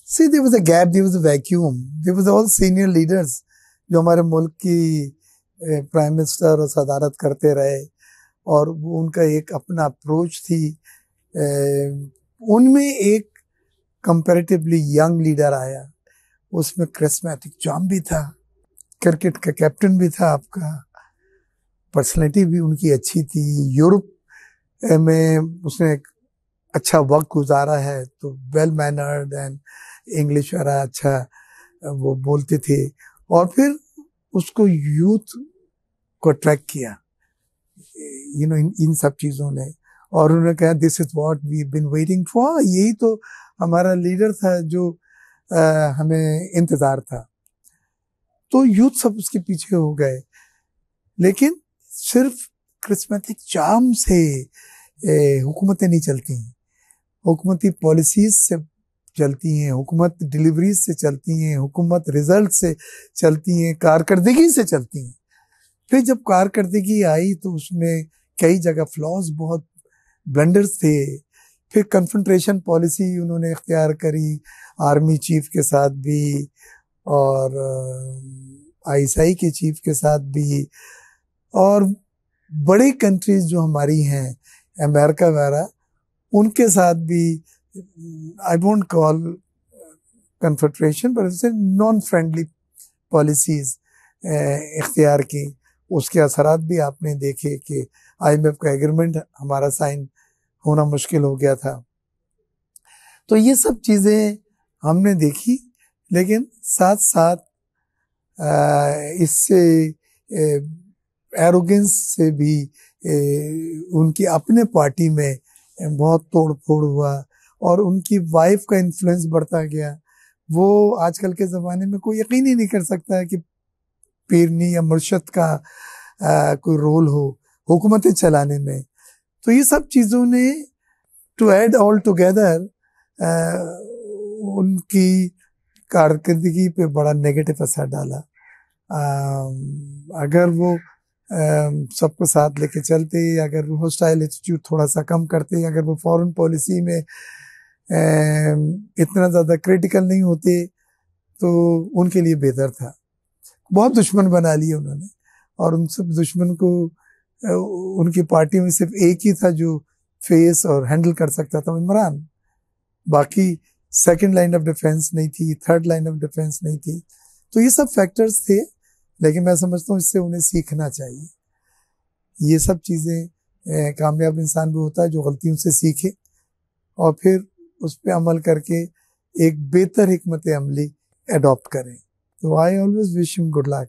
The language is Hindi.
See, there was a gap, there was a vacuum, there was all senior leaders जो हमारे मुल्क की प्राइम मिनिस्टर और सदारत करते रहे, और वो उनका एक अपना अप्रोच थी। उनमें एक कंपैरेटिवली यंग लीडर आया, उसमें करिस्मेटिक चार्म भी था, क्रिकेट का कैप्टन भी था आपका, पर्सनैलिटी भी उनकी अच्छी थी, यूरोप में उसने एक अच्छा वक्त गुजारा है, तो वेल मैनर्ड एंड इंग्लिश वगैरह अच्छा वो बोलते थे, और फिर उसको यूथ को अट्रैक्ट किया इन सब चीजों ने, और उन्होंने कहा this is what we been waiting for, यही तो हमारा लीडर था जो हमें इंतजार था। तो यूथ सब उसके पीछे हो गए, लेकिन सिर्फ करिस्मेटिक चार्म से हुकूमतें नहीं चलती हैं, हुकूमती पॉलिसीज से चलती हैं, हुकूमत डिलीवरीज से चलती हैं, हुकूमत रिजल्ट से चलती हैं, कारकर्दगी से चलती हैं। फिर जब कारकर्दगी आई तो उसमें कई जगह फ्लॉज, बहुत ब्लंडर्स थे। फिर कन्फ्रंट्रेशन पॉलिसी उन्होंने इख्तियार करी, आर्मी चीफ के साथ भी और आईएसआई के चीफ के साथ भी, और बड़ी कंट्रीज जो हमारी हैं अमेरिका वगैरह, उनके साथ भी आई वोंट कॉल कन्फेडरेशन पर नॉन फ्रेंडली पॉलिसीज इख्तियार की। उसके असरात भी आपने देखे कि आईएमएफ का एग्रीमेंट हमारा साइन होना मुश्किल हो गया था। तो ये सब चीज़ें हमने देखी, लेकिन साथ साथ इससे एरोगेंस से भी उनकी अपने पार्टी में बहुत तोड़ फोड़ हुआ, और उनकी वाइफ का इन्फ्लुएंस बढ़ता गया। वो आजकल के ज़माने में कोई यकीन ही नहीं कर सकता है कि पीरनी या मुर्शद का कोई रोल हो हुकूमतें चलाने में। तो ये सब चीज़ों ने टू ऐड ऑल टुगेदर उनकी कारकर्दगी पे बड़ा नेगेटिव असर डाला। अगर वो सबको साथ लेके चलते, अगर वो हॉस्टाइल एटीट्यूड थोड़ा सा कम करते, अगर वो फॉरेन पॉलिसी में इतना ज़्यादा क्रिटिकल नहीं होते, तो उनके लिए बेहतर था। बहुत दुश्मन बना लिए उन्होंने, और उन सब दुश्मन को उनकी पार्टी में सिर्फ एक ही था जो फेस और हैंडल कर सकता था, इमरान। बाकी सेकंड लाइन ऑफ डिफेंस नहीं थी, थर्ड लाइन ऑफ डिफेंस नहीं थी। तो ये सब फैक्टर्स थे, लेकिन मैं समझता हूँ इससे उन्हें सीखना चाहिए। ये सब चीज़ें कामयाब इंसान भी होता है जो गलतियों से सीखे और फिर उस पर अमल करके एक बेहतर हिकमत अमली एडॉप्ट करें। तो I always wish him good luck.